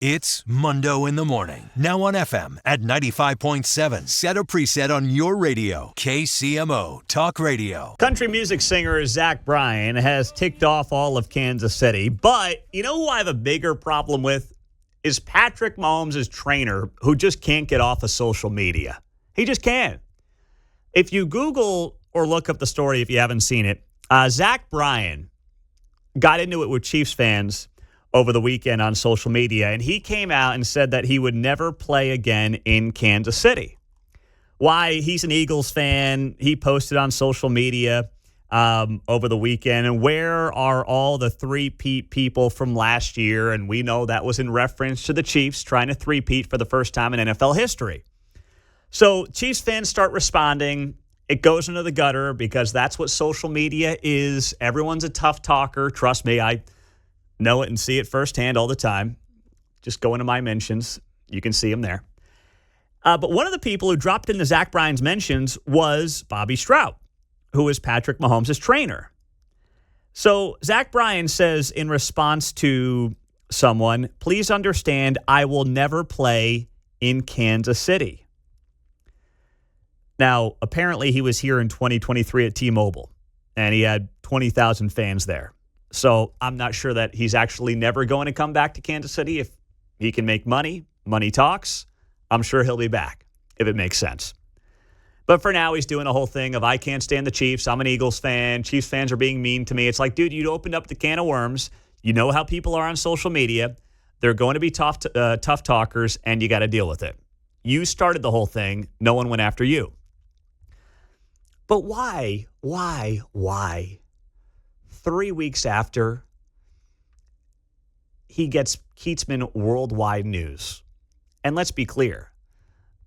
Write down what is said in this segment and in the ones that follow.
It's Mundo in the Morning. Now on FM at 95.7. Set a preset on your radio. KCMO Talk Radio. Country music singer Zach Bryan has ticked off all of Kansas City. But you know who I have a bigger problem with? Is Patrick Mahomes' trainer, who just can't get off of social media. He just can't. If you Google or look up the story if you haven't seen it, Zach Bryan got into it with Chiefs fans over the weekend on social media, and he came out and said that he would never play again in Kansas City. Why? He's an Eagles fan. He posted on social media over the weekend, and where are all the three-peat people from last year? And we know that was in reference to the Chiefs trying to three-peat for the first time in NFL history. So Chiefs fans start responding. It goes into the gutter because that's what social media is. Everyone's a tough talker. Trust me, I know it and see it firsthand all the time. Just go into my mentions. You can see them there. But one of the people who dropped into Zach Bryan's mentions was Bobby Stroud, who is Patrick Mahomes' trainer. So Zach Bryan says in response to someone, please understand I will never play in Kansas City. Now, apparently he was here in 2023 at T-Mobile, and he had 20,000 fans there. So I'm not sure that he's actually never going to come back to Kansas City. If he can make money, money talks, I'm sure he'll be back, if it makes sense. But for now, he's doing a whole thing of, I can't stand the Chiefs. I'm an Eagles fan. Chiefs fans are being mean to me. It's like, dude, you opened up the can of worms. You know how people are on social media. They're going to be tough talkers, and you got to deal with it. You started the whole thing. No one went after you. But why? 3 weeks after, he gets Keatsman worldwide news. And let's be clear.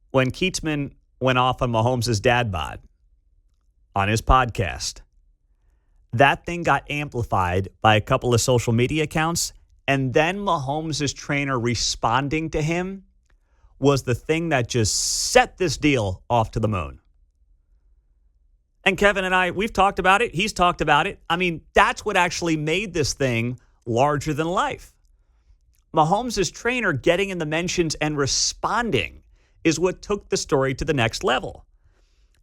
When Keatsman went off on Mahomes' dad bod on his podcast, that thing got amplified by a couple of social media accounts. And then Mahomes' trainer responding to him was the thing that just set this deal off to the moon. And Kevin and I, we've talked about it. He's talked about it. I mean, that's what actually made this thing larger than life. Mahomes' trainer getting in the mentions and responding is what took the story to the next level.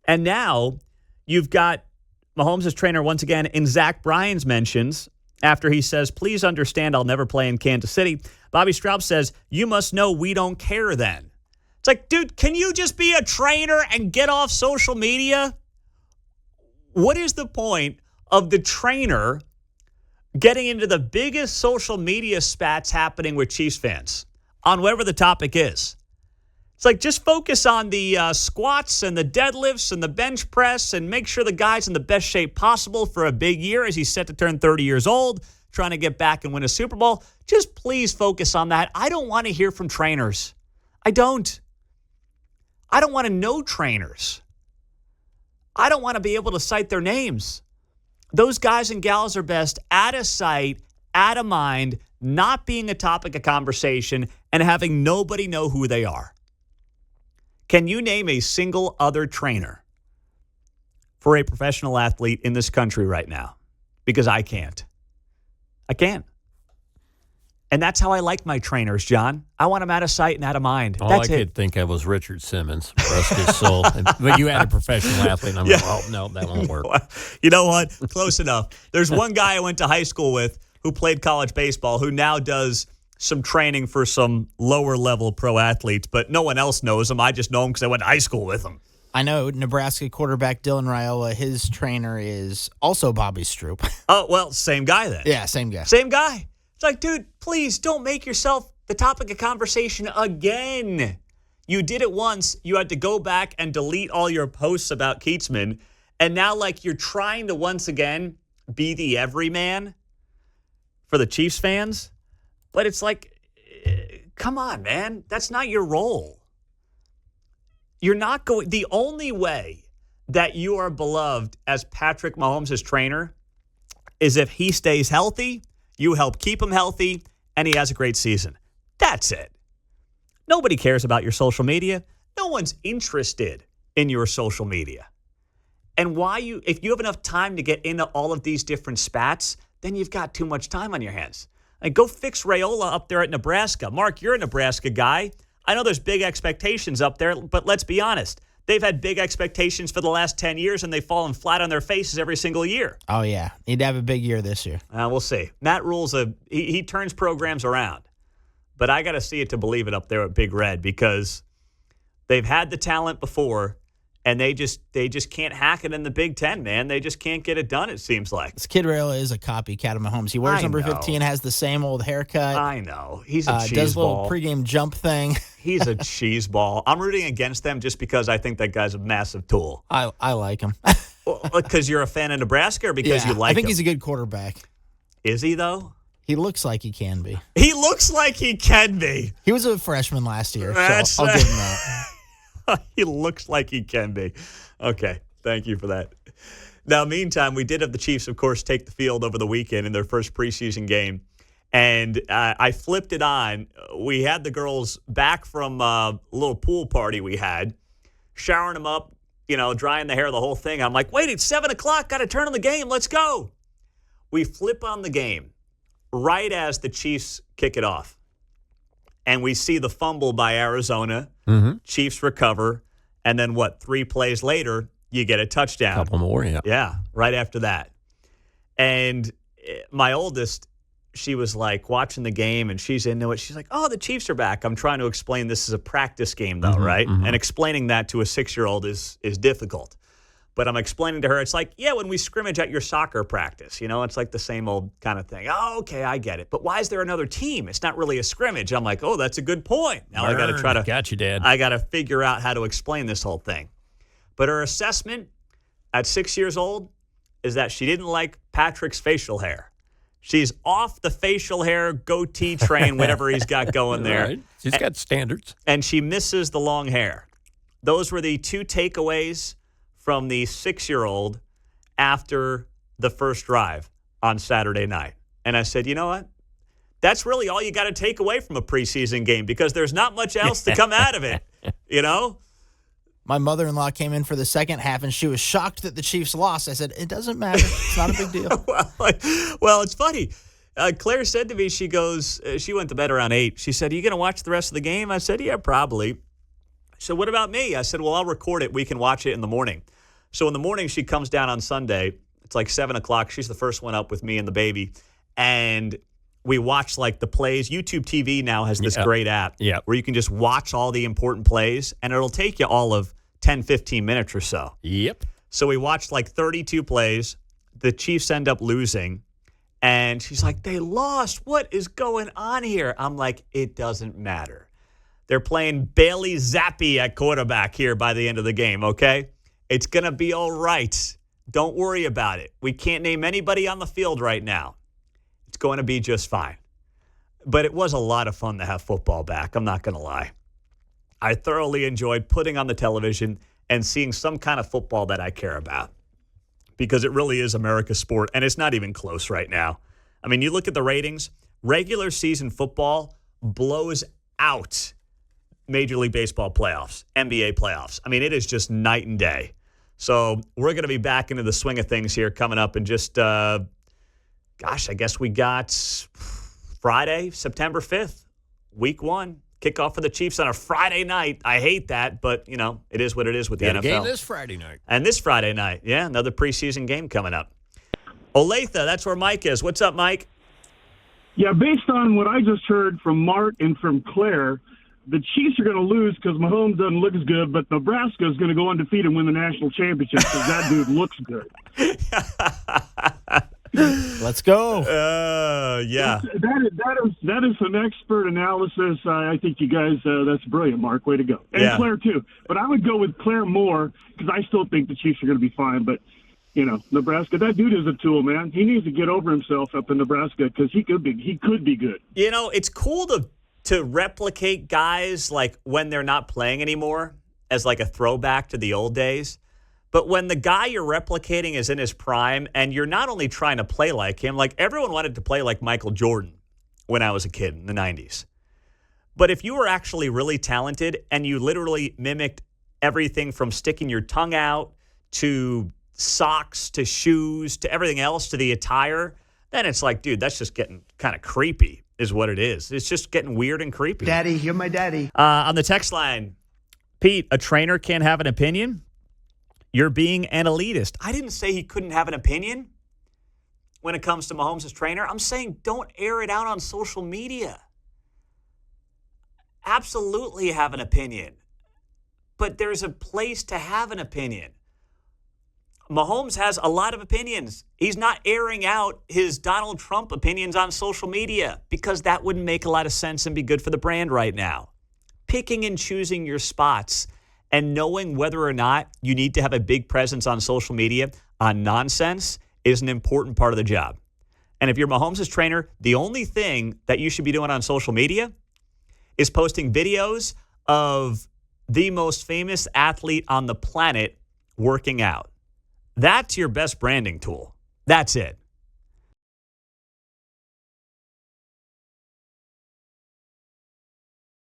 And now you've got Mahomes' trainer once again in Zach Bryan's mentions after he says, please understand I'll never play in Kansas City. Bobby Stroud says, you must know we don't care then. It's like, dude, can you just be a trainer and get off social media? What is the point of the trainer getting into the biggest social media spats happening with Chiefs fans on whatever the topic is? It's like, just focus on the squats and the deadlifts and the bench press and make sure the guy's in the best shape possible for a big year as he's set to turn 30 years old, trying to get back and win a Super Bowl. Just please focus on that. I don't want to hear from trainers. I don't want to know trainers. I don't want to be able to cite their names. Those guys and gals are best out of sight, out of mind, not being a topic of conversation, and having nobody know who they are. Can you name a single other trainer for a professional athlete in this country right now? Because I can't. I can't. And that's how I like my trainers, John. I want them out of sight and out of mind. All that's I could think of was Richard Simmons, rest his soul. But you had a professional athlete, and I'm like, oh, no, that won't work. You know what? Close enough. There's one guy I went to high school with who played college baseball who now does some training for some lower-level pro athletes, but no one else knows him. I just know him because I went to high school with him. I know Nebraska quarterback Dylan Raiola, his trainer is also Bobby Stroop. Oh, well, same guy then. Yeah, same guy. Same guy. It's like, dude, please don't make yourself the topic of conversation again. You did it once. You had to go back and delete all your posts about Keatsman. And now, like, you're trying to once again be the everyman for the Chiefs fans. But it's like, come on, man. That's not your role. You're not going. The only way that you are beloved as Patrick Mahomes' trainer is if he stays healthy, you help keep him healthy, and he has a great season. That's it. Nobody cares about your social media. No one's interested in your social media. And if you have enough time to get into all of these different spats, then you've got too much time on your hands. And go fix Raiola up there at Nebraska. Mark, you're a Nebraska guy. I know there's big expectations up there, but let's be honest. They've had big expectations for the last 10 years, and they've fallen flat on their faces every single year. Oh, yeah. Need to have a big year this year. We'll see. Matt Rule's he turns programs around. But I got to see it to believe it up there at Big Red because they've had the talent before, and they just can't hack it in the Big Ten, man. They just can't get it done, it seems like. This kid Raiola is a copycat of Mahomes. He wears number 15, has the same old haircut. I know. He's a cheese does a little ball. pregame jump thing. He's a cheese ball. I'm rooting against them just because I think that guy's a massive tool. I like him. Because you're a fan of Nebraska or because you like him? I think he's a good quarterback. Is he, though? He looks like he can be. He looks like he can be. He was a freshman last year, so I'll give him that. He looks like he can be. Okay, thank you for that. Now, meantime, we did have the Chiefs, of course, take the field over the weekend in their first preseason game. And I flipped it on. We had the girls back from a little pool party we had, showering them up, drying the hair, the whole thing. I'm like, wait, it's 7 o'clock. Got to turn on the game. Let's go. We flip on the game right as the Chiefs kick it off. And we see the fumble by Arizona. Mm-hmm. Chiefs recover. And then 3 plays later, you get a touchdown. A couple more, yeah. Yeah, right after that. And my oldest, she was like watching the game and she's into it. She's like, oh, the Chiefs are back. I'm trying to explain this is a practice game, though, right? Mm-hmm. And explaining that to a 6-year-old is difficult. But I'm explaining to her, it's like, yeah, when we scrimmage at your soccer practice, it's like the same old kind of thing. Oh, okay, I get it. But why is there another team? It's not really a scrimmage. I'm like, oh, that's a good point. Now I got to try to got you, Dad. I got to figure out how to explain this whole thing. But her assessment at 6 years old is that she didn't like Patrick's facial hair. She's off the facial hair goatee train, whatever he's got going there. Right. She's got standards. And she misses the long hair. Those were the 2 takeaways from the 6-year-old after the first drive on Saturday night. And I said, you know what? That's really all you got to take away from a preseason game because there's not much else to come out of it, My mother-in-law came in for the second half, and she was shocked that the Chiefs lost. I said, it doesn't matter. It's not a big deal. Well, it's funny. Claire said to me, she goes, she went to bed around 8. She said, are you going to watch the rest of the game? I said, yeah, probably. So what about me? I said, well, I'll record it. We can watch it in the morning. So in the morning, she comes down on Sunday. It's like 7 o'clock. She's the first one up with me and the baby. And we watch the plays. YouTube TV now has this great app where you can just watch all the important plays. And it'll take you all of 10, 15 minutes or so. Yep. So we watched 32 plays. The Chiefs end up losing. And she's like, they lost. What is going on here? I'm like, it doesn't matter. They're playing Bailey Zappi at quarterback here by the end of the game, okay? It's going to be all right. Don't worry about it. We can't name anybody on the field right now. It's going to be just fine. But it was a lot of fun to have football back. I'm not going to lie. I thoroughly enjoyed putting on the television and seeing some kind of football that I care about because it really is America's sport, and it's not even close right now. I mean, you look at the ratings, regular season football blows out Major League Baseball playoffs, NBA playoffs. I mean, it is just night and day. So we're going to be back into the swing of things here coming up in just, I guess we got Friday, September 5th, week 1. Kickoff for the Chiefs on a Friday night. I hate that, but, it is what it is with the NFL. Game this Friday night. And this Friday night, another preseason game coming up. Olathe, that's where Mike is. What's up, Mike? Yeah, based on what I just heard from Mark and from Claire, the Chiefs are going to lose because Mahomes doesn't look as good, but Nebraska is going to go undefeated and win the national championship because that dude looks good. Let's go. Yeah. That is some expert analysis. I think you guys, that's brilliant, Mark. Way to go. And Claire, too. But I would go with Claire more because I still think the Chiefs are going to be fine. But, Nebraska, that dude is a tool, man. He needs to get over himself up in Nebraska because he could be good. It's cool to replicate guys when they're not playing anymore as a throwback to the old days. But when the guy you're replicating is in his prime and you're not only trying to play like him, everyone wanted to play like Michael Jordan when I was a kid in the 90s. But if you were actually really talented and you literally mimicked everything from sticking your tongue out to socks to shoes to everything else to the attire, then it's like, dude, that's just getting kind of creepy is what it is. It's just getting weird and creepy. Daddy, you're my daddy. On the text line, Pete, a trainer can't have an opinion? You're being an elitist. I didn't say he couldn't have an opinion when it comes to Mahomes' trainer. I'm saying don't air it out on social media. Absolutely have an opinion. But there's a place to have an opinion. Mahomes has a lot of opinions. He's not airing out his Donald Trump opinions on social media because that wouldn't make a lot of sense and be good for the brand right now. Picking and choosing your spots and knowing whether or not you need to have a big presence on social media on nonsense is an important part of the job. And if you're Mahomes' trainer, the only thing that you should be doing on social media is posting videos of the most famous athlete on the planet working out. That's your best branding tool. That's it.